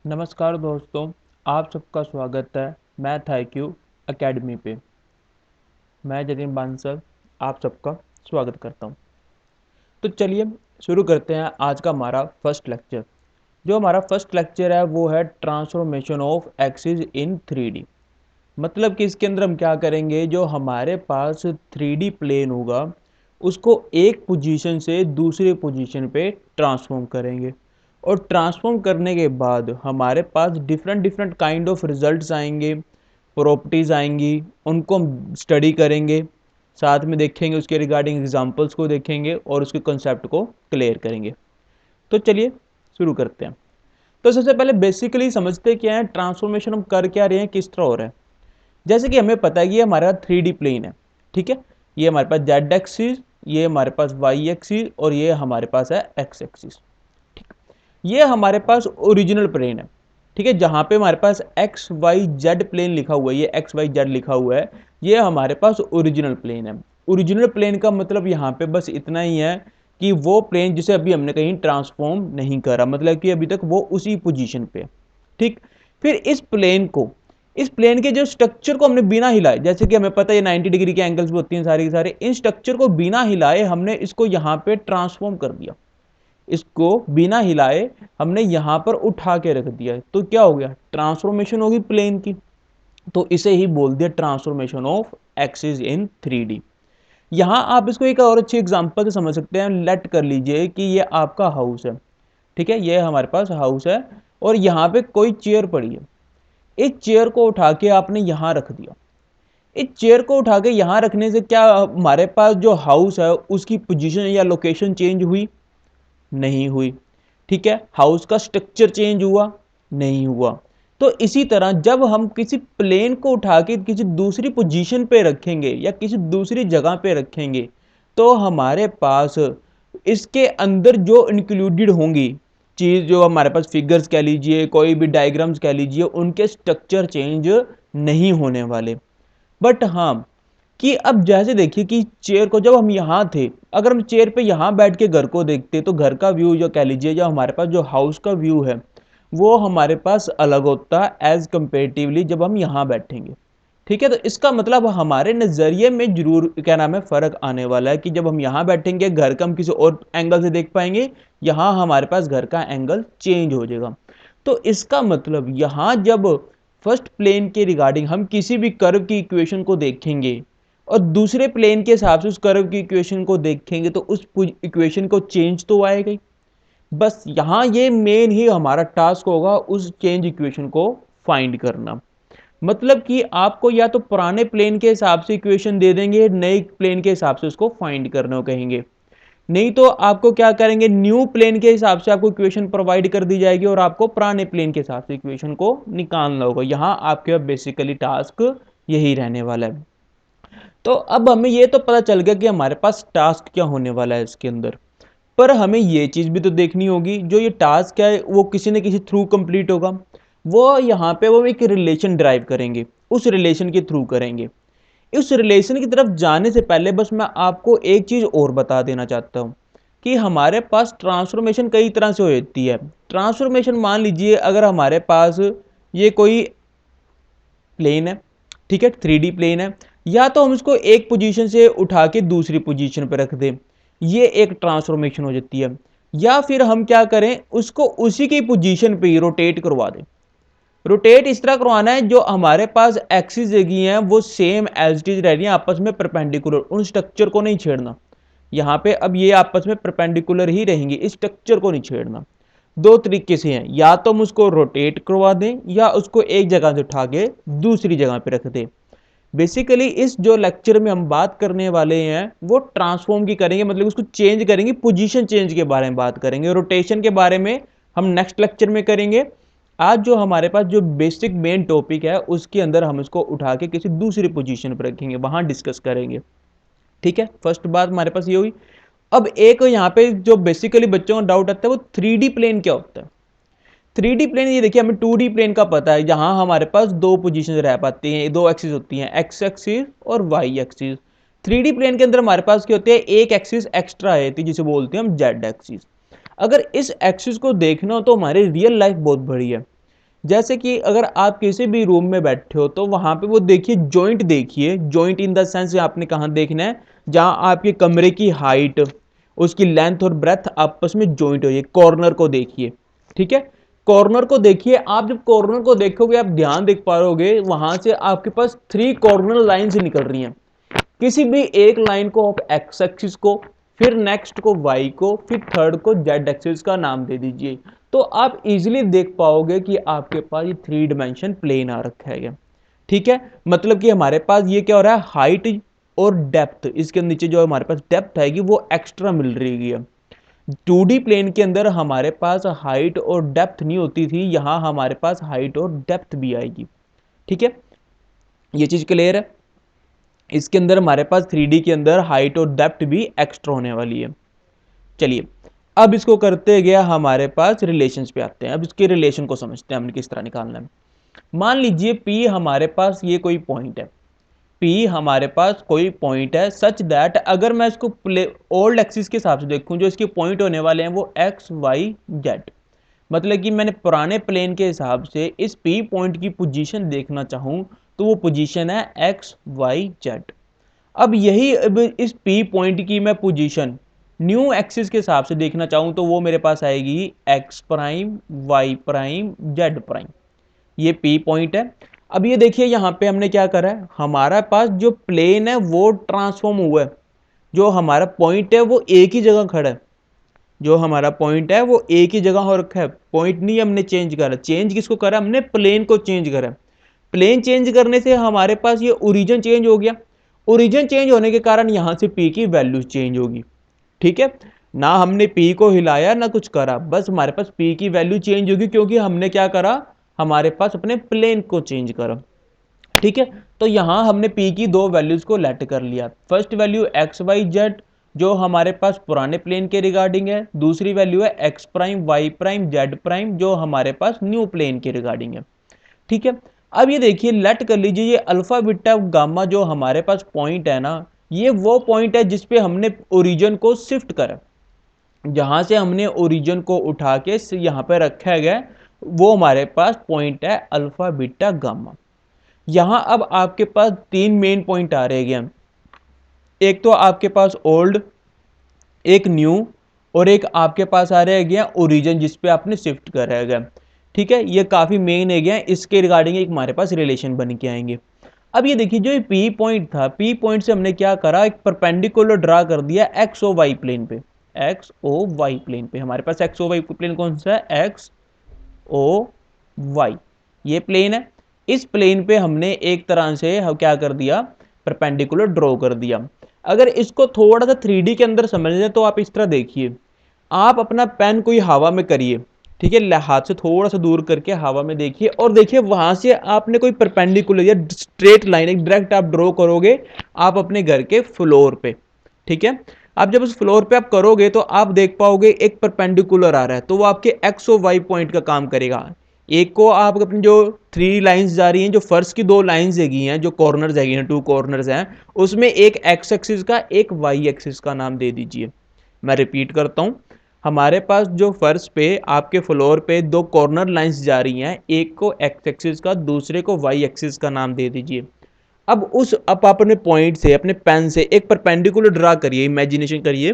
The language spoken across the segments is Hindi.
नमस्कार दोस्तों, आप सबका स्वागत है मैथ IQ एकेडमी पे। मैं जतिन बांसल आप सबका स्वागत करता हूँ। तो चलिए शुरू करते हैं आज का हमारा फर्स्ट लेक्चर। जो हमारा फर्स्ट लेक्चर है वो है transformation of axis in 3D। मतलब कि इसके अंदर हम क्या करेंगे, जो हमारे पास 3D प्लेन होगा उसको एक पोजीशन से दूसरे पोजीशन पे ट्रांसफॉर्म करेंगे, और ट्रांसफॉर्म करने के बाद हमारे पास different different kind of results आएंगे, प्रॉपर्टीज़ आएंगी, उनको हम स्टडी करेंगे, साथ में देखेंगे उसके रिगार्डिंग एग्जांपल्स को देखेंगे और उसके कंसेप्ट को क्लियर करेंगे। तो चलिए शुरू करते हैं। तो सबसे पहले बेसिकली समझते क्या है, ट्रांसफॉर्मेशन हम कर क्या रहे हैं, किस तरह हो रहा है। जैसे कि हमें पता है कि ये हमारा 3D प्लेन है, ठीक है। ये हमारे पास जेड एक्सिस, ये हमारे पास वाई एक्सिस और ये हमारे पास है एक्स एक्सिस। ये हमारे पास ओरिजिनल प्लेन है, ठीक है। जहां पे हमारे पास एक्स वाई जेड प्लेन लिखा हुआ है, ये एक्स वाई जेड लिखा हुआ है, ये हमारे पास ओरिजिनल प्लेन है। ओरिजिनल प्लेन का मतलब यहाँ पे बस इतना ही है कि वो प्लेन जिसे अभी हमने कहीं ट्रांसफॉर्म नहीं करा, मतलब कि अभी तक वो उसी पोजीशन पे, ठीक। फिर इस प्लेन के जो स्ट्रक्चर को हमने बिना हिलाए, जैसे कि हमें पता है 90 डिग्री के एंगल्स भी होती हैं सारे के सारे, इन स्ट्रक्चर को बिना हिलाए हमने इसको यहाँ पे ट्रांसफॉर्म कर दिया। इसको बिना हिलाए हमने यहां पर उठा के रख दिया, तो क्या हो गया, ट्रांसफॉर्मेशन होगी प्लेन की। तो इसे ही बोल दिया transformation of axis in 3D। यहां आप इसको एक और अच्छी एग्जांपल से समझ सकते हैं। लेट कर लीजिए कि ये आपका हाउस है, ठीक है, ये हमारे पास हाउस है और यहाँ पे कोई चेयर पड़ी है। इस चेयर को उठा के आपने यहां रख दिया। इस चेयर को उठा के यहां रखने से क्या हमारे पास जो हाउस है उसकी पोजीशन या लोकेशन चेंज हुई? नहीं हुई, ठीक है। हाउस का स्ट्रक्चर चेंज हुआ? नहीं हुआ। तो इसी तरह जब हम किसी प्लेन को उठा के किसी दूसरी पोजीशन पे रखेंगे या किसी दूसरी जगह पे रखेंगे, तो हमारे पास इसके अंदर जो इंक्लूडेड होंगी चीज, जो हमारे पास फिगर्स कह लीजिए, कोई भी डायग्राम्स कह लीजिए, उनके स्ट्रक्चर चेंज नहीं होने वाले। बट हाँ, कि अब जैसे देखिए कि चेयर को जब हम यहाँ थे, अगर हम चेयर पे यहाँ बैठ के घर को देखते तो घर का व्यू जो कह लीजिए, जो हमारे पास जो हाउस का व्यू है वो हमारे पास अलग होता है एज कंपेरेटिवली जब हम यहाँ बैठेंगे, ठीक है। तो इसका मतलब हमारे नज़रिए में जरूर क्या नाम है फर्क आने वाला है, कि जब हम यहाँ बैठेंगे घर का हम किसी और एंगल से देख पाएंगे, यहाँ हमारे पास घर का एंगल चेंज हो जाएगा। तो इसका मतलब यहाँ जब फर्स्ट प्लेन के रिगार्डिंग हम किसी भी कर्व की इक्वेशन को देखेंगे और दूसरे प्लेन के हिसाब से उस कर्व की इक्वेशन को देखेंगे, तो उस इक्वेशन को चेंज तो आएगा ही। बस यहाँ ये मेन ही हमारा टास्क होगा उस चेंज इक्वेशन को फाइंड करना। मतलब कि आपको या तो पुराने प्लेन के हिसाब से इक्वेशन दे देंगे, नए प्लेन के हिसाब से उसको फाइंड करने को कहेंगे। नहीं तो आपको क्या करेंगे, न्यू प्लेन के हिसाब से आपको इक्वेशन प्रोवाइड कर दी जाएगी और आपको पुराने प्लेन के हिसाब से इक्वेशन को निकालना होगा। यहाँ आपके बेसिकली टास्क यही रहने वाला है। तो अब हमें ये तो पता चल गया कि हमारे पास टास्क क्या होने वाला है इसके अंदर, पर हमें ये चीज़ भी तो देखनी होगी, जो ये टास्क है वो किसी न किसी थ्रू कंप्लीट होगा। वो यहाँ पे वो एक रिलेशन ड्राइव करेंगे, उस रिलेशन के थ्रू करेंगे। उस रिलेशन की तरफ जाने से पहले बस मैं आपको एक चीज़ और बता देना चाहता हूँ कि हमारे पास ट्रांसफॉर्मेशन कई तरह से होती है। ट्रांसफॉर्मेशन मान लीजिए अगर हमारे पास ये कोई प्लेन है, ठीक है, 3D प्लेन है, या तो हम इसको एक पोजीशन से उठा के दूसरी पोजीशन पर रख दें, ये एक ट्रांसफॉर्मेशन हो जाती है। या फिर हम क्या करें, उसको उसी की पोजीशन पे ही रोटेट करवा दें। रोटेट इस तरह करवाना है जो हमारे पास एक्सिस जगह है वो सेम एज इट इज रह रही है, आपस में परपेंडिकुलर, उन स्ट्रक्चर को नहीं छेड़ना। यहाँ पे अब ये आपस में परपेंडिकुलर ही रहेंगे, इस स्ट्रक्चर को नहीं छेड़ना। दो तरीके से हैं, या तो हम उसको रोटेट करवा दें या उसको एक जगह से उठा के दूसरी जगह पे रख दें। बेसिकली इस जो लेक्चर में हम बात करने वाले हैं वो ट्रांसफॉर्म की करेंगे, मतलब उसको चेंज करेंगे, पोजीशन चेंज के बारे में बात करेंगे। रोटेशन के बारे में हम नेक्स्ट लेक्चर में करेंगे। आज जो हमारे पास जो बेसिक मेन टॉपिक है उसके अंदर हम इसको उठा के किसी दूसरी पोजीशन पर रखेंगे, वहां डिस्कस करेंगे, ठीक है। फर्स्ट बात हमारे पास ये हुई। अब एक यहाँ पे जो बेसिकली बच्चों का डाउट आता है वो 3D प्लेन क्या होता है। 3D प्लेन ये देखिए, हमें 2D प्लेन का पता है, जहां हमारे पास दो पोजीशन रह पाती हैं, दो एक्सिस होती हैं, एक्स एक्सिस और वाई एक्सिस। 3D प्लेन के अंदर हमारे पास क्या होते हैं, एक एक्सिस एक्स्ट्रा है जिसे बोलते हैं हम जेड एक्सिस। अगर इस एक्सिस को देखना हो तो हमारी रियल लाइफ बहुत बड़ी है, जैसे कि अगर आप किसी भी रूम में बैठे हो तो वहां पे वो देखिए जॉइंट इन द सेंस आपने कहाँ देखना है, जहां आपके कमरे की हाइट, उसकी लेंथ और ब्रेथ आपस में जॉइंट हो, ये कॉर्नर को देखिए। ठीक है, कॉर्नर को देखिए। आप जब कॉर्नर को देखोगे आप ध्यान देख पाओगे वहां से आपके पास 3 कॉर्नर लाइंस निकल रही हैं। किसी भी एक लाइन को आप एक्स एक्सिस को, फिर नेक्स्ट को वाई को, फिर थर्ड को जेड एक्सिस का नाम दे दीजिए, तो आप इजीली देख पाओगे कि आपके पास ये 3 डायमेंशन प्लेन आ रखा है। ठीक है, मतलब कि हमारे पास ये क्या हो रहा है, हाइट और डेप्थ, इसके नीचे जो हमारे पास डेप्थ आएगी वो एक्स्ट्रा मिल रही है। 2D प्लेन के अंदर हमारे पास हाइट और डेप्थ नहीं होती थी, यहां हमारे पास हाइट और डेप्थ भी आएगी। ठीक है, ये चीज क्लियर है। इसके अंदर हमारे पास 3D के अंदर हाइट और डेप्थ भी एक्स्ट्रा होने वाली है। चलिए, अब इसको करते गया हमारे पास रिलेशंस पे आते हैं। अब इसके रिलेशन को समझते हैं हमने किस तरह निकालना है। मान लीजिए P हमारे पास ये कोई पॉइंट है, P हमारे पास कोई पॉइंट है सच दैट अगर मैं इसको ओल्ड एक्सिस के हिसाब से देखूं, जो इसके पॉइंट होने वाले हैं वो एक्स वाई जेड, मतलब कि मैंने पुराने प्लेन के हिसाब से इस P पॉइंट की पोजीशन देखना चाहूं तो वो पोजीशन है एक्स वाई जेड। अब यही अब इस P पॉइंट की मैं पोजीशन न्यू एक्सिस के हिसाब से देखना चाहूं तो वो मेरे पास आएगी x prime y prime z prime. ये P पॉइंट है। अब ये देखिए यहां पे हमने क्या करा है, हमारा पास जो प्लेन है वो ट्रांसफॉर्म हुआ है, जो हमारा पॉइंट है वो एक ही जगह खड़ा है, जो हमारा पॉइंट है वो एक ही जगह हो रखा है। पॉइंट नहीं हमने चेंज करा, चेंज किसको करा हमने, प्लेन को चेंज करा। प्लेन चेंज करने से हमारे पास ये ओरिजिन चेंज हो गया। ओरिजिन चेंज होने के कारण यहां से P की वैल्यू चेंज होगी। ठीक है, ना हमने P को हिलाया ना कुछ करा, बस हमारे पास P की वैल्यू चेंज होगी क्योंकि हमने क्या करा, हमारे पास अपने प्लेन को चेंज करा। ठीक है, तो यहां हमने P की दो वैल्यूज को लेट कर लिया। First value x y z जो हमारे पास पुराने प्लेन के रिगार्डिंग है, दूसरी वैल्यू है x prime y prime z prime जो हमारे पास न्यू प्लेन के रिगार्डिंग है। ठीक है, अब ये देखिए लेट कर लीजिए, ये अल्फा बीटा गामा जो हमारे पास पॉइंट है ना, ये वो पॉइंट है जिसपे हमने ओरिजिन को शिफ्ट करा, जहां से हमने ओरिजिन को उठा के यहां पे रखा गया, वो हमारे पास पॉइंट है अल्फा बीटा गामा। यहां अब आपके पास 3 मेन पॉइंट आ रहे हैं, एक तो आपके पास ओल्ड, एक न्यू, और एक आपके पास आ रहा है ओरिजिन जिसपे आपने शिफ्ट करा है। ठीक है, ये काफी मेन है गया, इसके रिगार्डिंग एक हमारे पास रिलेशन बन के आएंगे। अब ये देखिए जो P पॉइंट था, P पॉइंट से हमने क्या करा, एक परपेंडिकुलर ड्रा कर दिया एक्स ओ वाई प्लेन पे। एक्स ओ वाई प्लेन पे हमारे पास एक्स ओ वाई प्लेन कौन सा है, एक्स ओ वाई, ये प्लेन है। इस प्लेन पे हमने एक तरह से क्या कर दिया, परपेंडिकुलर ड्रॉ कर दिया। अगर इसको थोड़ा सा 3D के अंदर समझ लें तो आप इस तरह देखिए, आप अपना पेन कोई हवा में करिए, ठीक है, हाथ से थोड़ा सा दूर करके हवा में देखिए और देखिए वहां से आपने कोई परपेंडिकुलर या स्ट्रेट लाइन एक डायरेक्ट आप ड्रॉ करोगे आप अपने घर के फ्लोर पे। ठीक है, आप जब उस फ्लोर पे आप करोगे तो आप देख पाओगे एक परपेंडिकुलर आ रहा है, तो वो आपके एक्स और वाई पॉइंट का काम करेगा। एक को आप अपनी जो 3 लाइंस जा रही हैं, जो फर्स्ट की 2 लाइंस हैगी हैं, जो कॉर्नर्स हैगी हैं, 2 कॉर्नर्स हैं, उसमें एक एक्स एक्सिस का एक वाई एक्सिस का नाम दे दीजिए। मैं रिपीट करता हूं, हमारे पास जो फर्श पे आपके फ्लोर पे 2 कॉर्नर लाइंस जा रही हैं, एक को एक्स एक्सिस का दूसरे को वाई एक्सिस का नाम दे दीजिए। अब अपने पॉइंट से अपने पेन से एक परपेंडिकुलर ड्रा करिए, इमेजिनेशन करिए,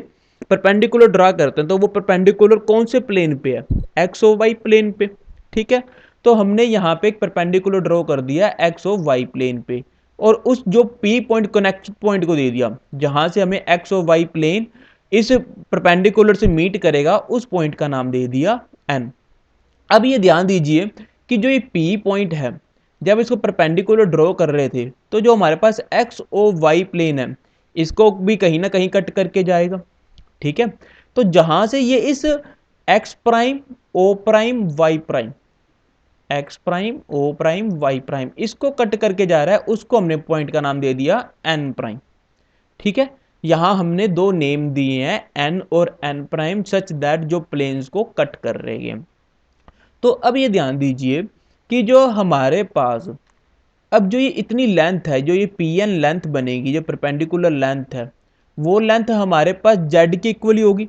परपेंडिकुलर ड्रा करते हैं तो वो परपेंडिकुलर कौन से प्लेन पे है, एक्स ओ वाई प्लेन पे। ठीक है, तो हमने यहाँ पे एक परपेंडिकुलर ड्रॉ कर दिया एक्स ओ वाई प्लेन पे, और उस जो पी पॉइंट कनेक्ट पॉइंट को दे दिया, जहां से हमें एक्स ओ वाई प्लेन इस परपेंडिकुलर से मीट करेगा, उस पॉइंट का नाम दे दिया एन। अब ये ध्यान दीजिए कि जो ये पी पॉइंट है, जब इसको परपेंडिकुलर ड्रॉ कर रहे थे तो जो हमारे पास एक्स ओ वाई प्लेन है इसको भी कहीं ना कहीं कट करके जाएगा। ठीक है, तो जहां से ये इस x prime o prime y prime, x prime o prime y prime इसको कट करके जा रहा है, उसको हमने पॉइंट का नाम दे दिया एन प्राइम। ठीक है, यहां हमने 2 नेम दिए हैं एन और एन प्राइम सच दैट जो प्लेन्स को कट कर रहे हैं। तो अब ये ध्यान दीजिए कि जो हमारे पास अब जो ये इतनी लेंथ है, जो ये पी एन लेंथ बनेगी, जो परपेंडिकुलर लेंथ है, वो लेंथ हमारे पास जेड की इक्वली होगी,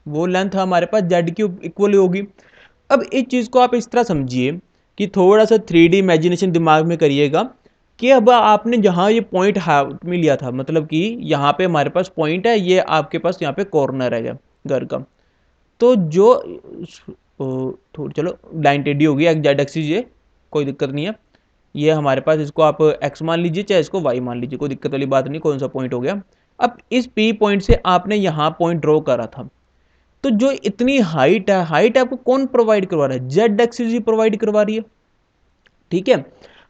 वो लेंथ हमारे पास जेड की इक्वली होगी। अब इस चीज को आप इस तरह समझिए कि थोड़ा सा 3D इमेजिनेशन दिमाग में करिएगा कि अब आपने जहाँ ये पॉइंट हाथ में लिया था, मतलब कि यहाँ पे हमारे पास पॉइंट है, ये आपके पास यहाँ पे कॉर्नर है घर का। तो जो थोड़ी चलो लाइन टेढ़ी होगी, जेड एक्सिस ये कोई दिक्कत नहीं है। ये हमारे पास, इसको आप एक्स मान लीजिए चाहे इसको वाई मान लीजिए, कोई दिक्कत वाली बात नहीं, कौन सा पॉइंट हो गया। अब इस पी पॉइंट से आपने यहाँ पॉइंट ड्रॉ करा था, तो जो इतनी हाइट है, हाइट आपको कौन प्रोवाइड करवा रहा है? जेड एक्सिस ही प्रोवाइड करवा रही है। ठीक है,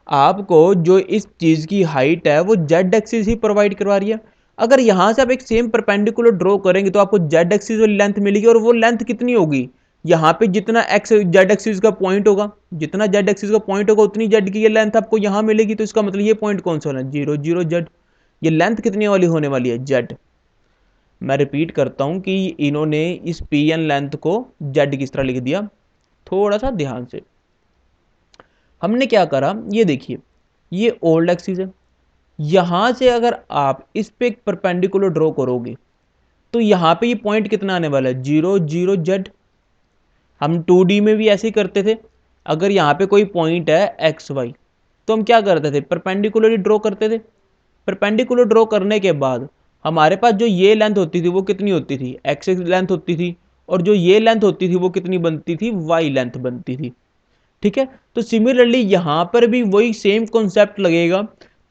आपको जो इस चीज की हाइट है वो जेड एक्सिस ही प्रोवाइड करवा रही है। अगर यहां से आप एक सेम परपेंडिकुलर ड्रॉ करेंगे तो आपको जेड एक्सिस वाली लेंथ मिलेगी, और वो लेंथ कितनी होगी? यहाँ पे जितना एक्स जेड एक्सिस का पॉइंट होगा, जितना जेड एक्सिस का पॉइंट होगा उतनी जेड की ये लेंथ आपको यहाँ मिलेगी। तो इसका मतलब ये पॉइंट कौन सा होना है? 0 0 जेड। ये लेंथ कितनी वाली होने वाली है? जेड। मैं रिपीट करता हूं कि इन्होंने इस पी एन लेंथ को जेड किस तरह लिख दिया, थोड़ा सा ध्यान से। हमने क्या करा, ये देखिए, ये ओल्ड एक्सिस है। यहां से अगर आप इस पे एक परपेंडिकुलर ड्रॉ करोगे तो यहां पे ये पॉइंट कितना आने वाला है? 0 0 जेड। हम 2D में भी ऐसे ही करते थे। अगर यहाँ पे कोई पॉइंट है एक्स वाई, तो हम क्या करते थे? परपेंडिकुलर ड्रॉ करते थे। परपेंडिकुलर ड्रॉ करने के बाद हमारे पास जो ये लेंथ होती थी वो कितनी होती थी? एक्स लेंथ होती थी। और जो ये लेंथ होती थी वो कितनी बनती थी? वाई लेंथ बनती थी। ठीक है, तो सिमिलरली यहां पर भी वही सेम कॉन्सेप्ट लगेगा।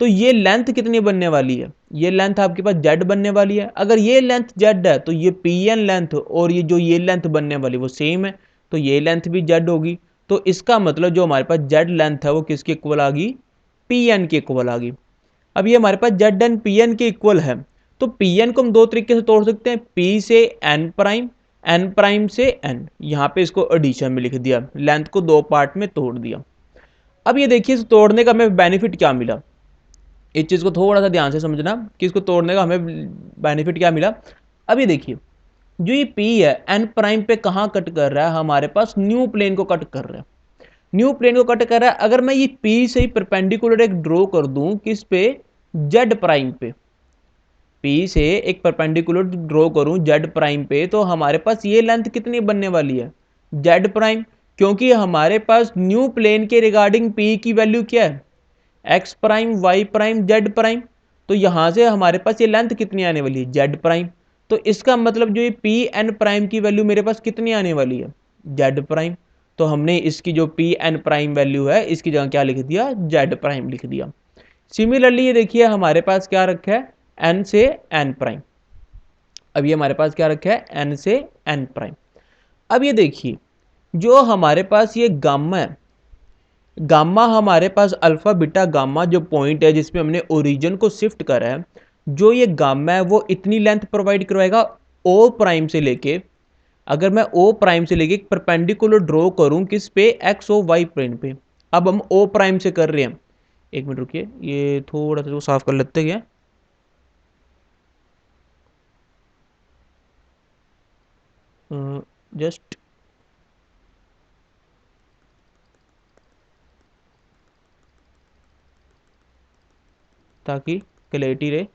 तो ये लेंथ कितनी बनने वाली है? ये लेंथ आपके पास जेड बनने वाली है। अगर ये लेंथ जेड है तो ये पी एन लेंथ और ये जो ये लेंथ बनने वाली वो सेम है, तो ये लेंथ भी जेड होगी। तो इसका मतलब जो हमारे पास जेड लेंथ है वो किसके इक्वल आ गई? पी एन के इक्वल आ गई। अब ये हमारे पास जेड एन पी एन के इक्वल है, तो पी एन को हम दो तरीके से तोड़ सकते हैं, पी से एन प्राइम, एन प्राइम से एन। यहां पे इसको एडिशन में लिख दिया, लेंथ को दो पार्ट में तोड़ दिया। अब ये देखिए, इस तोड़ने का हमें बेनिफिट क्या मिला, इस चीज को थोड़ा सा ध्यान से समझना कि इसको तोड़ने का हमें बेनिफिट क्या मिला। अब ये देखिए, जो ये पी है एन प्राइम पे कहां कट कर रहा है? हमारे पास न्यू प्लेन को कट कर रहा है। न्यू प्लेन को कट कर रहा है। अगर मैं ये पी से ही परपेंडिकुलर एक ड्रॉ कर दूं, किस पे? जेड प्राइम पे। पी से एक परपेंडिकुलर ड्रॉ करूं जेड प्राइम पे, तो हमारे पास ये लेंथ कितनी बनने वाली है? Z prime. क्योंकि हमारे पास न्यू प्लेन के रिगार्डिंग पी की वैल्यू क्या है? X prime, y prime, z prime. तो यहां से हमारे पास ये लेंथ कितनी आने वाली है? Z prime. तो इसका मतलब जो ये पी एन प्राइम की वैल्यू मेरे पास कितनी आने वाली है? Z prime. तो हमने इसकी जो पी एन प्राइम वैल्यू है इसकी जगह क्या लिख दिया? जेड प्राइम लिख दिया। सिमिलरली ये देखिए, हमारे पास क्या रखा है? एन से एन प्राइम। अब ये हमारे पास क्या रखा है? एन से एन प्राइम। अब ये देखिए, जो हमारे पास ये गामा है, गामा हमारे पास अल्फा बीटा गामा जो पॉइंट है जिसमें हमने ओरिजिन को शिफ्ट करा है, जो ये गामा है वो इतनी लेंथ प्रोवाइड करवाएगा ओ प्राइम से लेके। अगर मैं ओ प्राइम से लेके परपेंडिकुलर ड्रॉ करूं किस पे? एक्स ओ वाई प्लेन पे। अब हम ओ प्राइम से कर रहे हैं, एक मिनट रुकिए, ये थोड़ा सा साफ कर लेते हैं। जस्ट ताकि क्लैरिटी रहे।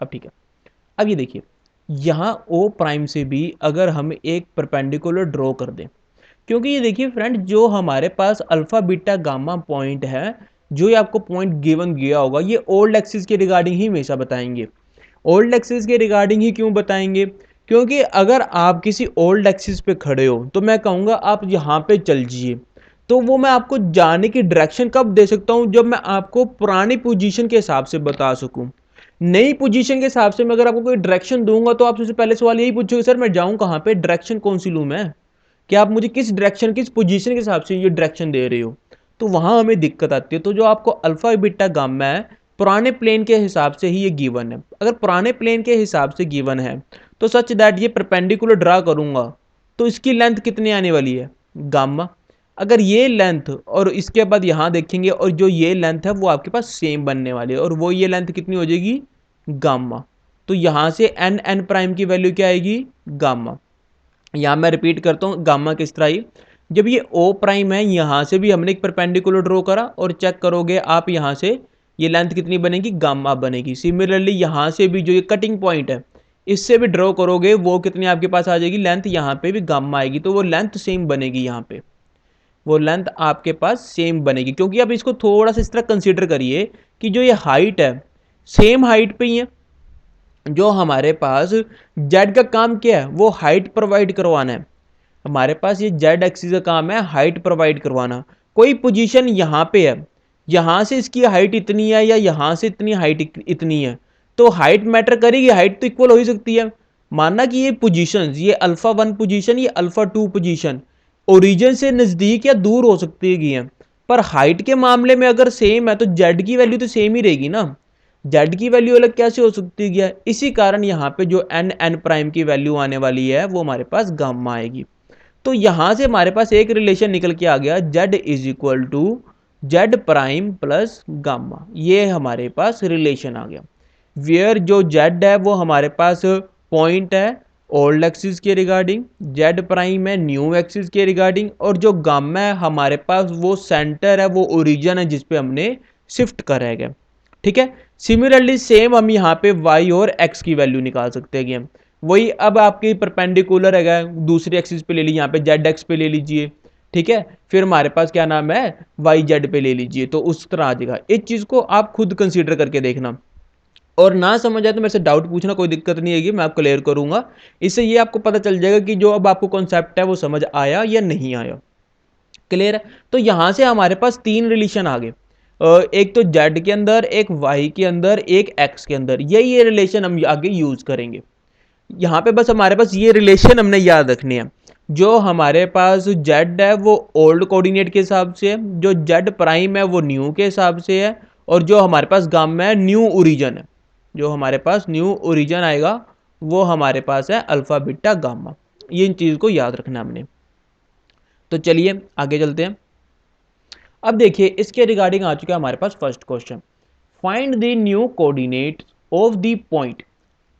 अब ठीक है। अब ये देखिए, यहाँ ओ प्राइम से भी अगर हम एक परपेंडिकुलर ड्रॉ कर दें, क्योंकि ये देखिए फ्रेंड, जो हमारे पास अल्फा बीटा गामा पॉइंट है, जो ये आपको पॉइंट गिवन गया होगा, ये ओल्ड एक्सिस के रिगार्डिंग ही हमेशा बताएंगे। ओल्ड एक्सिस के रिगार्डिंग ही क्यों बताएंगे? क्योंकि अगर आप किसी ओल्ड एक्सिस पे खड़े हो तो मैं कहूँगा आप यहाँ पे चल जाइए, तो वो मैं आपको जाने की डायरेक्शन कब दे सकता हूँ? जब मैं आपको पुरानी पोजीशन के हिसाब से बता सकूँ। नई पोजीशन के हिसाब से मैं अगर आपको कोई डायरेक्शन दूंगा तो आप सबसे पहले सवाल यही पूछोगे, सर मैं जाऊँ कहाँ पे, डायरेक्शन कौन सी लूँ मैं? कि आप मुझे किस डायरेक्शन, किस पोजीशन के हिसाब से ये डायरेक्शन दे रहे हो? तो वहां हमें दिक्कत आती है। तो जो आपको अल्फा बीटा गामा है, पुराने प्लेन के हिसाब से ही ये गिवन है। अगर पुराने प्लेन के हिसाब से गिवन है तो सच दैट ये परपेंडिकुलर ड्रा करूंगा तो इसकी लेंथ कितनी आने वाली है? गामा। अगर ये लेंथ और इसके बाद यहां देखेंगे और जो ये लेंथ है वो आपके पास सेम बनने वाली है, और वो ये लेंथ कितनी हो जाएगी? गामा। तो यहां से एन एन प्राइम की वैल्यू क्या आएगी? गामा। यहाँ मैं रिपीट करता हूँ, गामा किस तरह आई, जब ये ओ प्राइम है यहाँ से भी हमने एक परपेंडिकुलर ड्रॉ करा, और चेक करोगे आप यहाँ से ये लेंथ कितनी बनेगी? गामा बनेगी। सिमिलरली यहाँ से भी जो ये कटिंग पॉइंट है, इससे भी ड्रॉ करोगे वो कितनी आपके पास आ जाएगी लेंथ, यहाँ पे भी गामा आएगी, तो वो लेंथ सेम बनेगी, यहाँ पे वो लेंथ आपके पास सेम बनेगी। क्योंकि अब इसको थोड़ा सा इस तरह कंसीडर करिए कि जो ये हाइट है सेम हाइट पे ही है, जो हमारे पास जेड का काम क्या है, वो हाइट प्रोवाइड करवाना है। हमारे पास ये जेड एक्सिस का काम है हाइट प्रोवाइड करवाना। कोई पोजीशन यहाँ पे है, यहाँ से इसकी हाइट इतनी है या यहाँ से इतनी हाइट इतनी है, तो हाइट मैटर करेगी, हाइट तो इक्वल हो ही सकती है। मानना कि ये पोजीशंस, ये अल्फा 1 पोजीशन, ये अल्फा 2 पोजीशन ओरिजिन से नज़दीक या दूर हो सकती है, पर हाइट के मामले में अगर सेम है तो जेड की वैल्यू तो सेम ही रहेगी ना। जेड की वैल्यू अलग कैसे हो सकती है, इसी कारण यहाँ पे जो एन एन प्राइम की वैल्यू आने वाली है वो हमारे पास गामा आएगी। तो यहां से हमारे पास एक रिलेशन निकल के आ गया, z is equal to Z prime plus gamma, ये हमारे पास रिलेशन आ गया। वेयर जो जेड है वो हमारे पास पॉइंट है ओल्ड एक्सिस के रिगार्डिंग, जेड प्राइम है न्यू एक्सिस के रिगार्डिंग, और जो गामा है हमारे पास वो सेंटर है, वो ओरिजिन है जिसपे हमने शिफ्ट करेगा। ठीक है, सिमिलरली सेम हम यहाँ पे y और x की वैल्यू निकाल सकते हैं कि हम वही अब आपके परपेंडिकुलर है, दूसरी एक्सिस पे ले लीजिए, यहाँ पे जेड एक्स पे ले लीजिए। ठीक है, फिर हमारे पास क्या नाम है वाई जेड पे ले लीजिए, तो उस तरह आ जाएगा। इस चीज को आप खुद कंसीडर करके देखना, और ना समझ आए तो मेरे से डाउट पूछना, कोई दिक्कत नहीं आएगी, मैं आपको क्लियर करूंगा। इससे ये आपको पता चल जाएगा कि जो अब आपको कॉन्सेप्ट है वो समझ आया या नहीं आया। क्लियर है, तो यहां से हमारे पास तीन रिलेशन आ गए, एक तो जेड के अंदर, एक वाई के अंदर, एक एक्स के अंदर, ये रिलेशन हम आगे यूज करेंगे। यहाँ पे बस हमारे पास ये रिलेशन हमने याद रखनी है। जो हमारे पास जेड है वो ओल्ड कोऑर्डिनेट के हिसाब से है, जो जेड प्राइम है वो न्यू के हिसाब से है, और जो हमारे पास गामा है न्यू ओरिजिन है, जो हमारे पास न्यू ओरिजिन आएगा वो हमारे पास है अल्फा बीटा गामा। ये इन चीज को याद रखना हमने। तो चलिए आगे चलते हैं। अब देखिए इसके रिगार्डिंग आ चुका है हमारे पास first question, find the new coordinate of the point.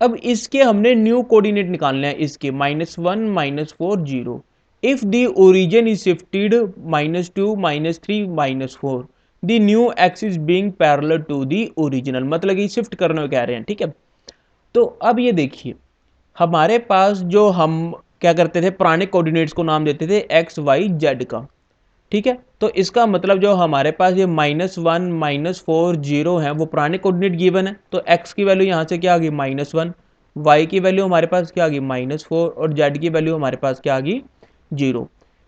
अब इसके हमने न्यू कोऑर्डिनेट निकालने हैं, इसके -1 -4 0, if the origin is shifted -2 -3 -4, the new axis being parallel to the original, मतलब कि शिफ्ट करने को कह रहे हैं। ठीक है, तो अब ये देखिए हमारे पास जो हम क्या करते थे, पुराने कोऑर्डिनेट्स को नाम देते थे एक्स वाई जेड का। ठीक है, तो इसका मतलब जो हमारे पास ये -1 -4 0 है वो पुराने कोऑर्डिनेट गिवन है, तो x की वैल्यू यहाँ से क्या आ गई -1, y की वैल्यू हमारे पास क्या आ गई -4, और z की वैल्यू हमारे पास क्या आ गई 0।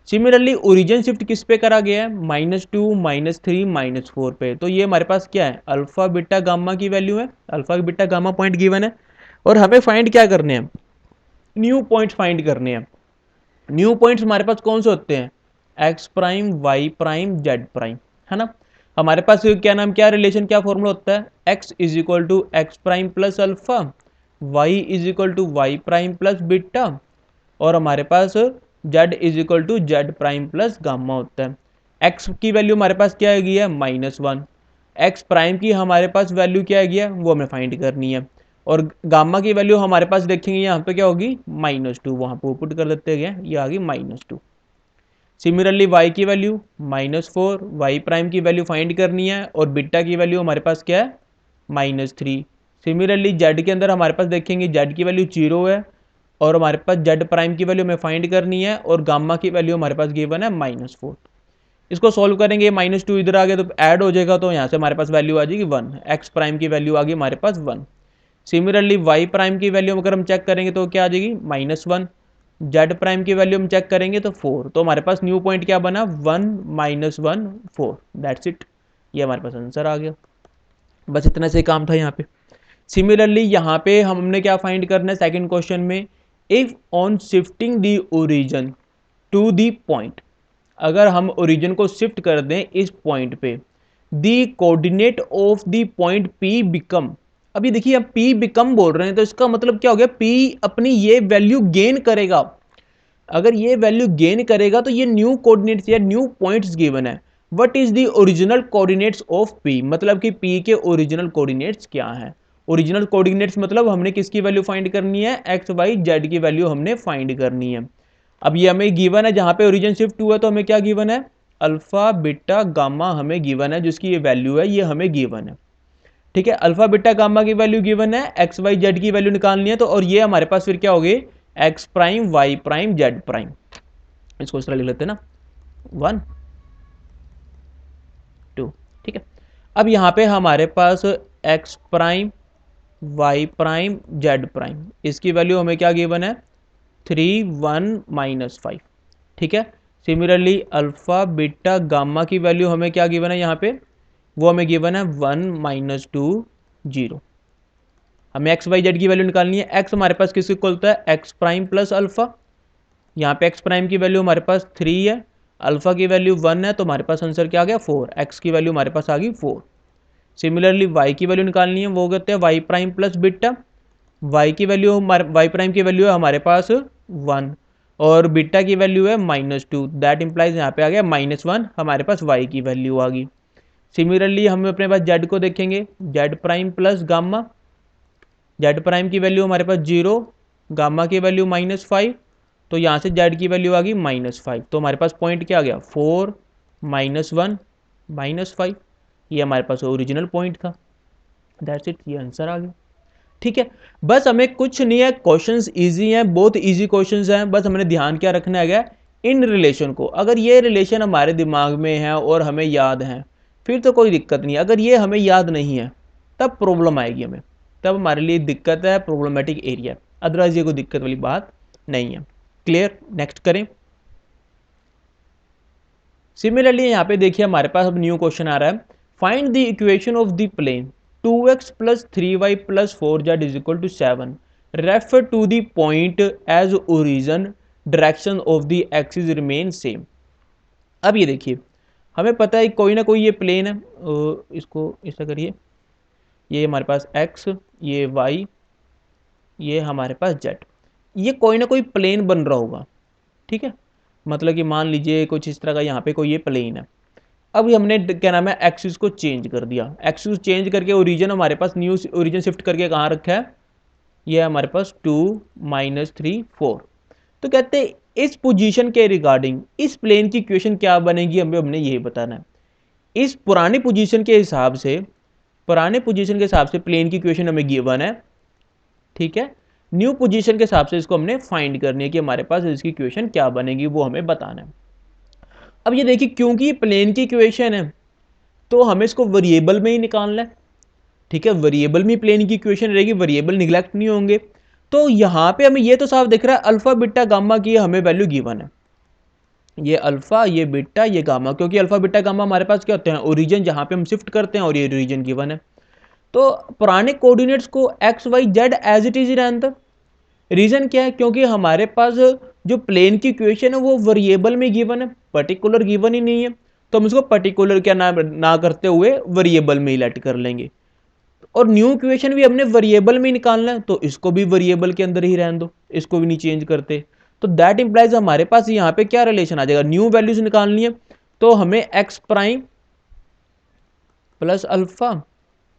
सिमिलरली ओरिजिन शिफ्ट किस पे करा गया है, -2 -3 -4 पे, तो ये हमारे पास क्या है अल्फा बीटा गामा की वैल्यू है, alpha beta gamma point given है। और हमें फाइंड क्या करने हैं, न्यू पॉइंट फाइंड करने हैं। न्यू पॉइंट्स हमारे पास कौन से होते हैं, x prime y prime z prime, है ना। हमारे पास क्या नाम, क्या रिलेशन, क्या फॉर्मूला होता है, X is equal to x prime plus alpha, Y is equal to Y prime plus beta, और हमारे पास Z is equal to Z prime plus gamma होता है। एक्स की वैल्यू हमारे पास क्या आएगी है -1, एक्स प्राइम की हमारे पास वैल्यू क्या आएगी है वो हमें फाइंड करनी है, और गामा की वैल्यू हमारे पास देखेंगे यहाँ पे क्या होगी -2, वहां पर पुट कर देते हैं, ये आ गई -2। सिमिलरली y की वैल्यू -4, y प्राइम की वैल्यू फाइंड करनी है, और बीटा की वैल्यू हमारे पास क्या है -3। सिमिलरली z के अंदर हमारे पास देखेंगे z की वैल्यू 0 है, और हमारे पास z प्राइम की वैल्यू हमें फाइंड करनी है, और गामा की वैल्यू हमारे पास गिवन है -4। इसको सॉल्व करेंगे, -2 इधर आ गया तो ऐड हो जाएगा, तो यहाँ से हमारे पास वैल्यू आ जाएगी 1, एक्स प्राइम की वैल्यू आ गई हमारे पास 1। सिमिलरली वाई प्राइम की वैल्यू अगर हम चेक करेंगे तो क्या आ जाएगी -1, जेड प्राइम की वैल्यू हम चेक करेंगे तो 4, तो हमारे पास न्यू पॉइंट क्या बना 1 -1 4, दैट्स इट, ये हमारे पास आंसर आ गया। बस इतना से काम था यहाँ पे। सिमिलरली यहाँ पे हमने क्या फाइंड करना है सेकंड क्वेश्चन में, if on shifting the origin to the point, अगर हम ओरिजिन को शिफ्ट कर दें इस पॉइंट पे, the coordinate of the point P become, अभी देखिए अब P बिकम बोल रहे हैं तो इसका मतलब क्या हो गया, P अपनी ये वैल्यू गेन करेगा। अगर ये वैल्यू गेन करेगा तो ये न्यू कोऑर्डिनेट्स या न्यू पॉइंट्स गिवन है। What is the original coordinates of P, मतलब कि P के ओरिजिनल कोऑर्डिनेट्स क्या है। ओरिजिनल कोऑर्डिनेट्स मतलब हमने किसकी वैल्यू फाइंड करनी है, एक्स वाई जेड की वैल्यू हमने फाइंड करनी है। अब ये हमें गिवन है, जहां पे ओरिजिन शिफ्ट हुआ तो हमें क्या गिवन है, अल्फा बीटा गामा हमें गिवन है, जिसकी ये वैल्यू है ये हमें गिवन है। ठीक है, अल्फा बीटा गामा की वैल्यू गिवन है, एक्स वाई जेड की वैल्यू निकालनी है, तो और ये हमारे पास फिर क्या होगी, x prime y prime z prime. इसको इस तरह लिख लेते हैं ना, 1 2। ठीक है, अब यहाँ पे हमारे पास x prime y prime z prime, इसकी वैल्यू हमें क्या गिवन है, 3 1 -5। ठीक है, सिमिलरली अल्फा बीटा गामा की वैल्यू हमें क्या गिवन है यहाँ पे, वो हमें गिवन है 1 -2 0। हमें एक्स वाई जेड की वैल्यू निकालनी है, एक्स हमारे पास किसको इक्वल होता है, एक्स प्राइम प्लस अल्फा। यहाँ पे एक्स प्राइम की वैल्यू हमारे पास 3 है, अल्फा की वैल्यू 1 है, तो हमारे पास आंसर क्या आ गया 4, एक्स की वैल्यू हमारे पास आ गई 4। सिमिलरली वाई की वैल्यू निकालनी है, वो कहते हैं y prime plus beta. Y की वैल्यू वाई प्राइम की वैल्यू है हमारे पास 1 और बीटा की वैल्यू है -2, दैट इंप्लाइज यहाँ पे आ गया -1, हमारे पास वाई की वैल्यू आ गई। सिमिलरली हम अपने पास जेड को देखेंगे, Z prime plus gamma, Z prime की वैल्यू हमारे पास 0, गामा की वैल्यू -5, तो यहाँ से जेड की वैल्यू आ गई -5, तो हमारे पास पॉइंट क्या आ गया 4 -1 -5, ये हमारे पास ओरिजिनल पॉइंट था। दैट्स इट, ये आंसर आ गया। ठीक है, बस हमें कुछ नहीं है, क्वेश्चंस इजी हैं, बहुत इजी क्वेश्चंस हैं, बस हमें ध्यान क्या रखना है इन रिलेशन को। अगर ये रिलेशन हमारे दिमाग में है और हमें याद है फिर तो कोई दिक्कत नहीं है, अगर ये हमें याद नहीं है तब प्रॉब्लम आएगी हमें, तब हमारे लिए दिक्कत है, प्रॉब्लमेटिक एरिया, अदरवाइज ये कोई दिक्कत वाली बात नहीं है। क्लियर, नेक्स्ट करें। सिमिलरली यहाँ पे देखिए हमारे पास अब न्यू क्वेश्चन आ रहा है, find the equation of the plane 2x + 3y + 4z = 7, refer to the point as origin, direction of the axis remain same. अब ये देखिए हमें पता है कोई ना कोई ये प्लेन है, इसको ऐसा करिए, ये हमारे पास x, ये y, ये हमारे पास z, ये कोई ना कोई प्लेन बन रहा होगा। ठीक है, मतलब कि मान लीजिए कुछ इस तरह का यहाँ पे कोई ये प्लेन है। अब हमने क्या नाम है एक्सिस को चेंज कर दिया, एक्सिस चेंज करके ओरिजिन हमारे पास न्यू ओरिजिन शिफ्ट करके कहाँ रखा है, ये हमारे पास 2 -3 4। तो कहते हैं इस पोजीशन के रिगार्डिंग इस प्लेन की इक्वेशन क्या बनेगी, हमने यही बताना है। इस पुरानी पोजीशन के हिसाब से, पुराने पोजीशन के हिसाब से प्लेन की इक्वेशन हमें गिवन है। ठीक है, न्यू पोजीशन के हिसाब से इसको हमने फाइंड करनी है कि हमारे पास इसकी इक्वेशन क्या बनेगी, वो हमें बताना है। अब ये देखिए क्योंकि ये प्लेन की इक्वेशन है तो हमें इसको वेरिएबल में ही निकालना है। ठीक है, वेरिएबल में प्लेन की इक्वेशन रहेगी, वेरिएबल निगलेक्ट नहीं होंगे। तो यहाँ पे हमें ये तो साफ दिख रहा है अल्फा बीटा गामा की हमें वैल्यू गिवन है, ये अल्फा ये बीटा ये गामा, क्योंकि अल्फा बीटा गामा हमारे पास क्या होते हैं ओरिजिन जहाँ पे हम शिफ्ट करते हैं, और ये रीजन गिवन है। तो पुराने कोऑर्डिनेट्स को x y z as it is ही रहने दो। रीजन क्या है, क्योंकि हमारे पास जो प्लेन की इक्वेशन है वो वेरिएबल में गिवन है, पर्टिकुलर गिवन ही नहीं है, तो हम इसको पर्टिकुलर क्या ना करते हुए वेरिएबल में ही लेट कर लेंगे। और न्यू इक्वेशन भी हमने वेरिएबल में ही निकालना है, तो इसको भी वेरिएबल के अंदर ही रहने दो, इसको भी नहीं चेंज करते। तो दैट इंप्लाइज हमारे पास यहाँ पे क्या रिलेशन आ जाएगा, न्यू वैल्यूज निकालनी है, तो हमें x prime plus alpha,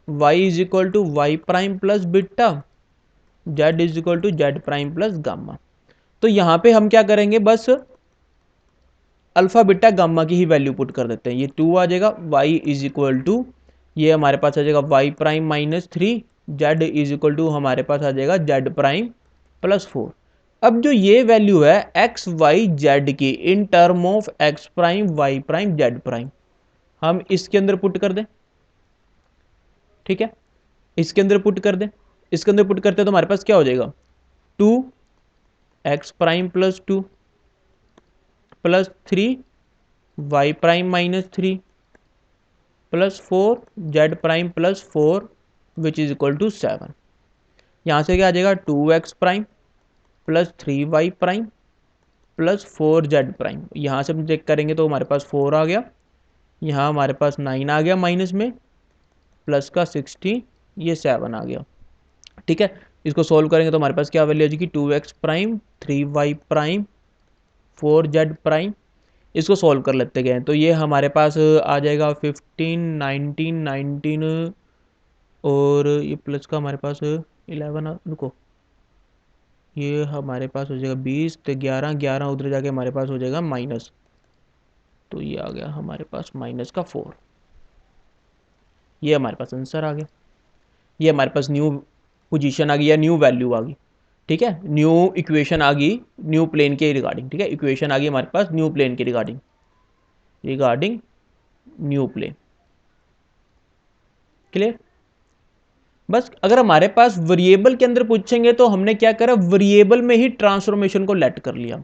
Y is equal to Y prime plus beta, z is equal to Z prime plus gamma. तो यहाँ पे हम क्या करेंगे, बस अल्फा बीटा गामा की ही वैल्यू पुट कर देते हैं, ये 2 आ जाएगा, वाई इज इक्वल टू ये हमारे पास आ जाएगा y prime -3, z is equal to हमारे पास आ जाएगा जेड प्राइम +4। अब जो ये वैल्यू है एक्स वाई जेड की in term of x prime y prime z prime, हम इसके अंदर पुट कर दें। ठीक है, इसके अंदर पुट कर दें, इसके अंदर पुट करते हैं तो हमारे पास क्या हो जाएगा 2x prime +2 +3 y prime -3 +4 z prime +4 which is equal to 7। यहाँ से क्या आ जाएगा 2x prime +3y prime +4 z prime, यहाँ से हम चेक करेंगे तो हमारे पास 4 आ गया, यहाँ हमारे पास 9 आ गया माइनस में, प्लस का 16, ये 7 आ गया। ठीक है, इसको सोल्व करेंगे तो हमारे पास क्या वैल्यू आ जाएगी 2x prime 3y prime 4z prime. इसको सॉल्व कर लेते गए तो ये हमारे पास आ जाएगा 15 19 19 और ये प्लस का हमारे पास 11, रुको ये हमारे पास हो जाएगा 20, तो 11 11 उधर जाके हमारे पास हो जाएगा माइनस, तो ये आ गया हमारे पास -4, ये हमारे पास आंसर आ गया। ये हमारे पास न्यू पोजीशन आ गई या न्यू वैल्यू आ गई, ठीक है, न्यू इक्वेशन आ गई न्यू प्लेन के रिगार्डिंग, ठीक है, इक्वेशन आ गई हमारे पास न्यू प्लेन के regarding, regarding new plain. Clear? बस अगर हमारे पास वेरिएबल के अंदर पूछेंगे तो हमने क्या करा, वेरिएबल में ही ट्रांसफॉर्मेशन को लेट कर लिया,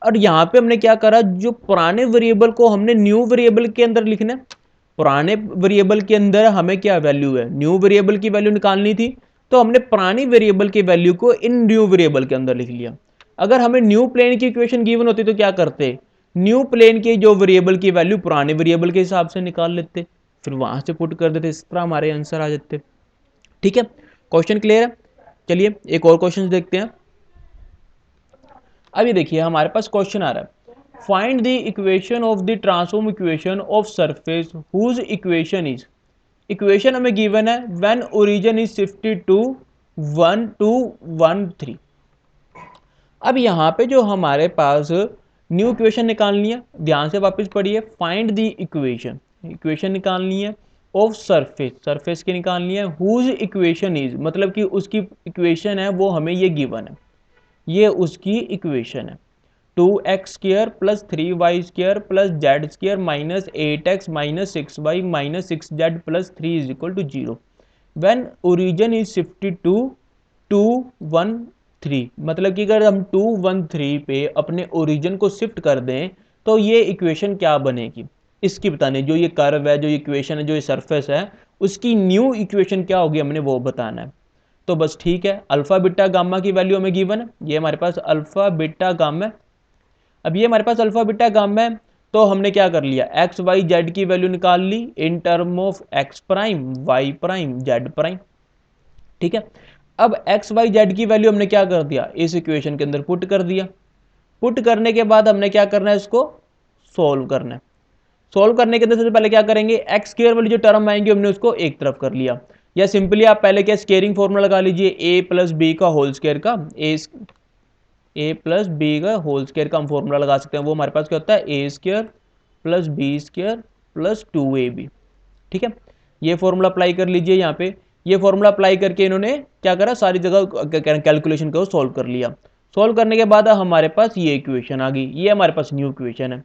और यहां पे हमने क्या करा, जो पुराने वेरिएबल को हमने न्यू वेरिएबल के अंदर लिखना है। पुराने वेरिएबल के अंदर हमें क्या वैल्यू है, न्यू वेरिएबल की वैल्यू निकालनी थी, तो हमने पुरानी वेरिएबल की वैल्यू को इन न्यू वेरिएबल के अंदर लिख लिया। अगर हमें न्यू प्लेन की इक्वेशन गिवन होती तो क्या करते, न्यू प्लेन के जो वेरिएबल की वैल्यू पुराने वेरिएबल के हिसाब से निकाल लेते, फिर वहां से पुट कर देते, इस तरह हमारे आंसर आ जाते। ठीक है, क्वेश्चन क्लियर है? चलिए एक और क्वेश्चन देखते हैं। अभी देखिए हमारे पास क्वेश्चन आ रहा है, find the equation of the transform equation of surface whose equation is, equation हमें गिवन है when origin is shifted to 1 2 1 3। अब यहां पे जो हमारे पास न्यू इक्वेशन निकालनी है, ध्यान से वापस पढ़िए, फाइंड द इक्वेशन, इक्वेशन निकालनी है ऑफ सरफेस, सरफेस की निकालनी है, हुज इक्वेशन इज मतलब कि उसकी इक्वेशन है वो हमें ये गिवन है, ये उसकी इक्वेशन है, 2x² + 3y² + z² - 8x - 6y - 6z + 3 = 0 when origin is shifted to 2 1 3। मतलब कि अगर हम 2 1 3 पे अपने ओरिजिन को शिफ्ट कर दें तो ये इक्वेशन क्या बनेगी, इसकी बताने, जो ये कर्व है, जो इक्वेशन है, जो ये सरफेस है, उसकी न्यू इक्वेशन क्या होगी हमने वो बताना है। तो बस ठीक है, अल्फा बीटा गामा की वैल्यू हमें गिवन है, ये हमारे पास अल्फा बीटा गामा है। अब ये हमारे पास अल्फा बीटा गामा है, तो हमने क्या कर लिया, एक्स वाई जेड की वैल्यू निकाल ली in term of x prime y prime z prime. ठीक है, अब एक्स वाई जेड की वैल्यू हमने क्या कर दिया, इस इक्वेशन के अंदर पुट कर दिया। पुट करने के बाद हमने क्या करना है, इसको सोल्व करना है। सोल्व करने के अंदर सबसे पहले क्या करेंगे, एक्स स्क्वायर वाली जो टर्म आएंगे हमने उसको एक तरफ कर लिया, या सिंपली आप पहले क्या स्केयरिंग फॉर्मूला लगा लीजिए, ए प्लस बी का होल स्क्वायर का, ए प्लस बी का होल स्क्वायर का हम फॉर्मूला लगा सकते हैं, वो हमारे पास क्या होता है, a square plus b square plus 2ab। ठीक है, ये फॉर्मूला अप्लाई कर लीजिए यहाँ पे, ये फॉर्मूला अप्लाई करके इन्होंने क्या करा, सारी जगह कैलकुलेशन को सॉल्व कर लिया। सॉल्व करने के बाद हमारे पास ये इक्वेशन आ गई, ये हमारे पास न्यू इक्वेशन है।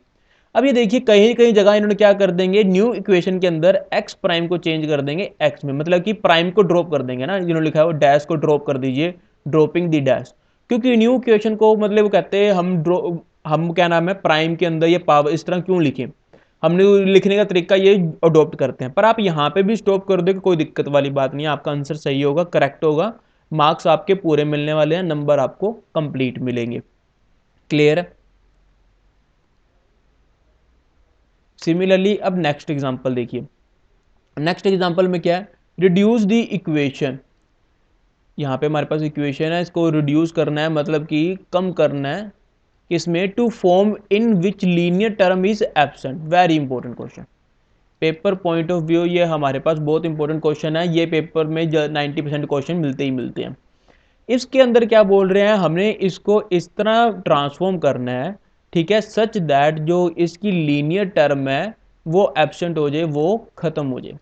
अब ये देखिए कहीं कहीं जगह इन्होंने क्या कर देंगे, न्यू इक्वेशन के अंदर एक्स प्राइम को चेंज कर देंगे एक्स में, मतलब कि प्राइम को ड्रॉप कर देंगे ना, जिन्होंने लिखा है वो डैश को ड्रॉप कर दीजिए, ड्रॉपिंग दी डैश, क्योंकि न्यू इक्वेशन को मतलब वो कहते हैं हम क्या नाम है प्राइम के अंदर ये पावर इस तरह क्यों लिखें, हमने लिखने का तरीका ये अडॉप्ट करते हैं। पर आप यहाँ पे भी स्टॉप कर दो, कोई दिक्कत वाली बात नहीं है, आपका आंसर सही होगा, करेक्ट होगा, मार्क्स आपके पूरे मिलने वाले हैं, नंबर आपको कंप्लीट मिलेंगे। क्लियर है? सिमिलरली अब नेक्स्ट एग्जांपल देखिए, नेक्स्ट एग्जांपल में क्या है, रिड्यूस द इक्वेशन, यहाँ पे हमारे पास इक्वेशन है, इसको रिड्यूस करना है, मतलब कि कम करना है, इसमें to form in which linear term is absent. Very important question, paper point of view ये हमारे पास बहुत इंपॉर्टेंट क्वेश्चन है, ये पेपर में 90% क्वेश्चन मिलते ही मिलते हैं। इसके अंदर क्या बोल रहे हैं, हमने इसको इस तरह ट्रांसफॉर्म करना है, ठीक है, सच दैट जो इसकी लीनियर टर्म है वो एब्सेंट हो जाए, वो खत्म हो जाए।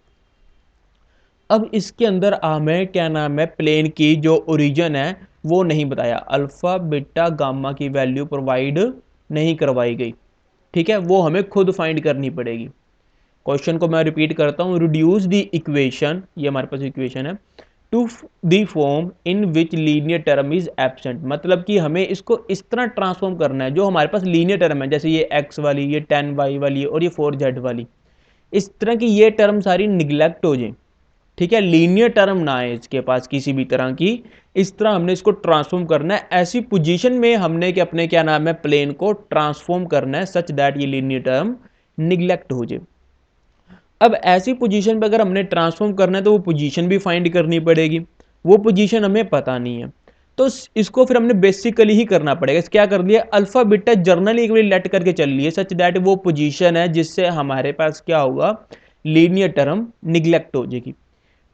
अब इसके अंदर हमें क्या नाम है, प्लेन की जो ओरिजिन है वो नहीं बताया, अल्फा बीटा गामा की वैल्यू प्रोवाइड नहीं करवाई गई, ठीक है, वो हमें खुद फाइंड करनी पड़ेगी। क्वेश्चन को मैं रिपीट करता हूँ, रिड्यूस द इक्वेशन, ये हमारे पास इक्वेशन है, to the form in which linear term is absent, मतलब कि हमें इसको इस तरह ट्रांसफॉर्म करना है जो हमारे पास लीनियर टर्म है, जैसे ये x वाली, ये 10y वाली और ये 4z वाली, इस तरह की ये टर्म सारी निगलेक्ट हो जाए, ठीक है, लीनियर टर्म ना है इसके पास किसी भी तरह की, इस तरह हमने इसको ट्रांसफॉर्म करना है, ऐसी पोजीशन में हमने कि अपने क्या नाम है प्लेन को ट्रांसफॉर्म करना है सच दैट ये लीनियर टर्म निगलेक्ट हो जाए। अब ऐसी पोजीशन पे अगर हमने ट्रांसफॉर्म करना है तो वो पोजीशन भी फाइंड करनी पड़ेगी, वो पोजीशन हमें पता नहीं है, तो इसको फिर हमने बेसिकली ही करना पड़ेगा। क्या कर लिया, अल्फा बीटा जर्नली एक बार लेट करके चल लिए सच दैट वो पोजीशन है जिससे हमारे पास क्या होगा, लीनियर टर्म निगलेक्ट हो जाएगी।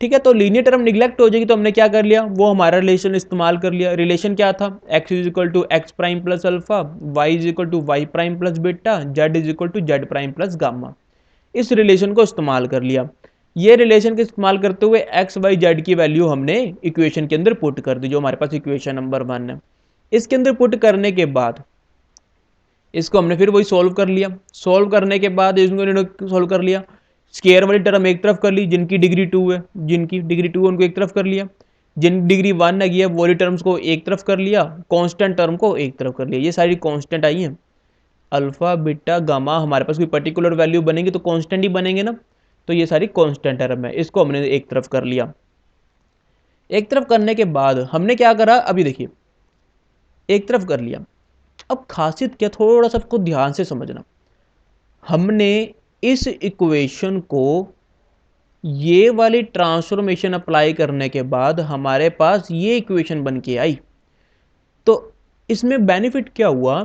ठीक है, तो लीनियर टर्म निगलेक्ट हो जाएगी तो हमने क्या कर लिया, वो हमारा रिलेशन इस्तेमाल कर लिया। रिलेशन क्या था, x is equal to x prime plus alpha, Y is equal to Y prime plus beta, z is equal to Z prime plus gamma, इस रिलेशन को इस्तेमाल कर लिया। ये रिलेशन का इस्तेमाल करते हुए एक्स वाई जेड की वैल्यू हमने इक्वेशन के अंदर पुट कर दी, जो हमारे पास इक्वेशन नंबर 1 है। इसके अंदर पुट करने के बाद इसको हमने फिर वही सोल्व कर लिया। सोल्व करने के बाद इसको सोल्व कर लिया, स्केयर वाली टर्म एक तरफ कर ली, जिनकी डिग्री 2 है, जिनकी डिग्री 2 है उनको एक तरफ कर लिया, जिन डिग्री 1 लगी है वो वाली टर्म्स को एक तरफ कर लिया, कांस्टेंट टर्म को एक तरफ कर लिया। ये सारी कांस्टेंट आई हैं, अल्फा बीटा गामा हमारे पास कोई पर्टिकुलर वैल्यू बनेंगे तो कांस्टेंट ही बनेंगे ना, तो ये सारी कांस्टेंट टर्म है, इसको हमने एक तरफ कर लिया। एक तरफ करने के बाद हमने क्या करा, अभी देखिए एक तरफ कर लिया। अब खासियत क्या, थोड़ा सा इसको ध्यान से समझना। हमने इस इक्वेशन को ये वाली ट्रांसफॉर्मेशन अप्लाई करने के बाद हमारे पास ये इक्वेशन बन के आई। तो इसमें बेनिफिट क्या हुआ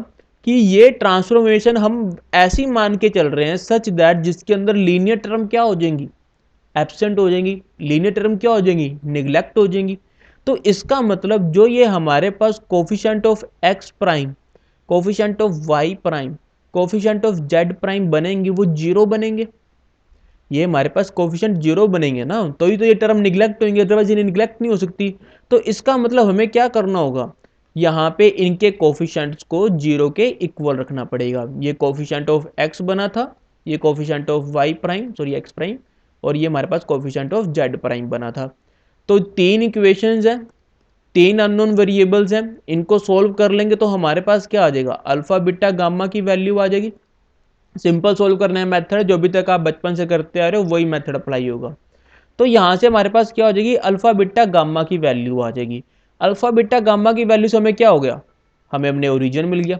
कि ये ट्रांसफॉर्मेशन हम ऐसी मान के चल रहे हैं सच दैट जिसके अंदर लीनियर टर्म क्या हो जाएंगी, एब्सेंट हो जाएंगी, लीनियर टर्म क्या हो जाएंगी, निगलेक्ट हो जाएंगी। तो इसका मतलब जो ये हमारे पास coefficient of x prime, coefficient of y prime, coefficient of z prime बनेंगे वो जीरो बनेंगे। ये हमारे पास कोफिशिएंट जीरो बनेंगे ना, तो ही तो ये टर्म निगलेक्ट होंगे, अदरवाइज ये निगलेक्ट नहीं हो सकती। तो इसका मतलब हमें क्या करना होगा, यहाँ पे इनके कोफिशिएंट्स को जीरो के इक्वल रखना पड़ेगा। ये कोफिशिएंट ऑफ एक्स बना था, ये coefficient of y prime, sorry x prime, और ये हमारे पास कोफिशिएंट ऑफ जेड प्राइम बना था। तो तीन इक्वेशंस हैं, तीन अननोन वेरिएबल्स हैं, इनको सोल्व कर लेंगे तो हमारे पास क्या आ जाएगा, अल्फा बीटा गामा की वैल्यू आ जाएगी। सिंपल सोल्व करने का मेथड जो अभी तक आप बचपन से करते आ रहे हो वही मेथड अप्लाई होगा। तो यहाँ से हमारे पास क्या हो जाएगी, अल्फा बीटा गामा की वैल्यू आ जाएगी। अल्फा बीटा गामा की वैल्यू से हमें क्या हो गया, हमें हमने ओरिजिन मिल गया,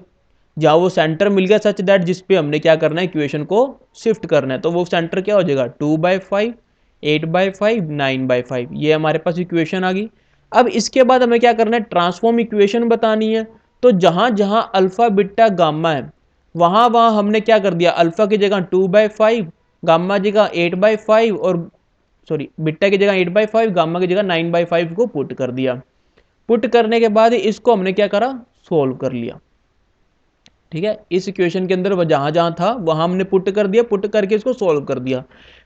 जहाँ वो सेंटर मिल गया सच दैट जिस पे हमने क्या करना है, इक्वेशन को शिफ्ट करना है। तो वो सेंटर क्या हो जाएगा, 2/5, 8/5, 9/5, ये हमारे पास इक्वेशन आ गई। अब इसके बाद हमें क्या करना है, ट्रांसफॉर्म इक्वेशन बतानी है। तो जहाँ जहाँ अल्फा बीटा गामा है वहाँ वहाँ हमने क्या कर दिया, अल्फा की जगह 2/5, गामा की जगह 8/5, और सॉरी बीटा की जगह 8/5, गामा की जगह 9/5 को पुट कर दिया। पुट करने के बाद इसको हमने क्या करा, सोल्व कर लिया। ठीक है, इस इक्वेशन के अंदर जहां जहां था वहां हमने पुट कर दिया, पुट करके इसको सोल्व कर दिया।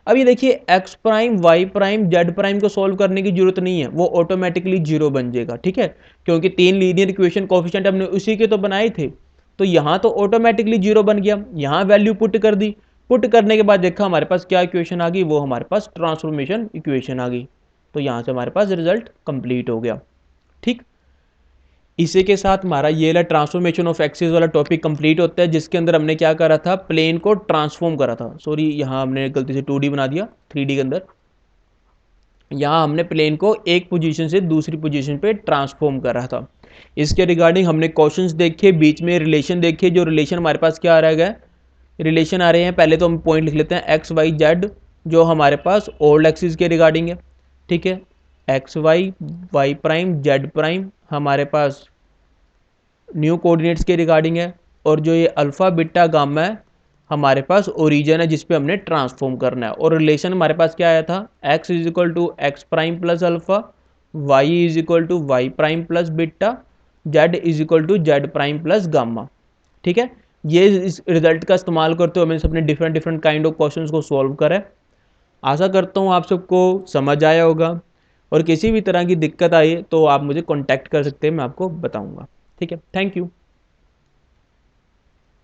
अब ये देखिए x prime, y prime, z prime को सोल्व करने की जरूरत नहीं है, वो ऑटोमेटिकली जीरो बन जाएगा। ठीक है, क्योंकि तीन लीनियर इक्वेशन कोफिशिएंट हमने उसी के तो बनाए थे, तो यहाँ तो ऑटोमेटिकली जीरो बन गया। यहाँ वैल्यू पुट कर दी, पुट करने के बाद देखा हमारे पास क्या इक्वेशन आ गई, वो हमारे पास ट्रांसफॉर्मेशन इक्वेशन आ गई। तो यहाँ से हमारे पास रिजल्ट कंप्लीट हो गया। ठीक, इसी के साथ हमारा ये वाला ट्रांसफॉर्मेशन ऑफ एक्सिस वाला टॉपिक कंप्लीट होता है, जिसके अंदर हमने क्या करा था, प्लेन को ट्रांसफॉर्म करा था। सॉरी यहाँ हमने गलती से 2D बना दिया, 3D के अंदर। यहाँ हमने प्लेन को एक पोजीशन से दूसरी पोजीशन पे ट्रांसफॉर्म करा था। इसके रिगार्डिंग हमने क्वेश्चंस देखे, बीच में रिलेशन देखे। जो रिलेशन हमारे पास क्या आ रहा है, रिलेशन आ रहे हैं, पहले तो हम पॉइंट लिख लेते हैं, एक्स वाई जेड जो हमारे पास ओल्ड एक्सिस के रिगार्डिंग है। ठीक है, x y, y prime, z prime हमारे पास न्यू कोऑर्डिनेट्स के रिगार्डिंग है, और जो ये अल्फा बीटा गामा है हमारे पास ओरिजिन है जिस पे हमने ट्रांसफॉर्म करना है। और रिलेशन हमारे पास क्या आया था, x is equal to x prime plus alpha, Y is equal to Y prime plus beta, z is equal to Z prime plus gamma. ठीक है, ये इस रिजल्ट का इस्तेमाल करते हुए मैंने अपने different different kind of questions को सॉल्व करा है। आशा करता हूँ आप सबको समझ आया होगा, और किसी भी तरह की दिक्कत आई तो आप मुझे कॉन्टैक्ट कर सकते हैं, मैं आपको बताऊँगा। ठीक है, थैंक यू।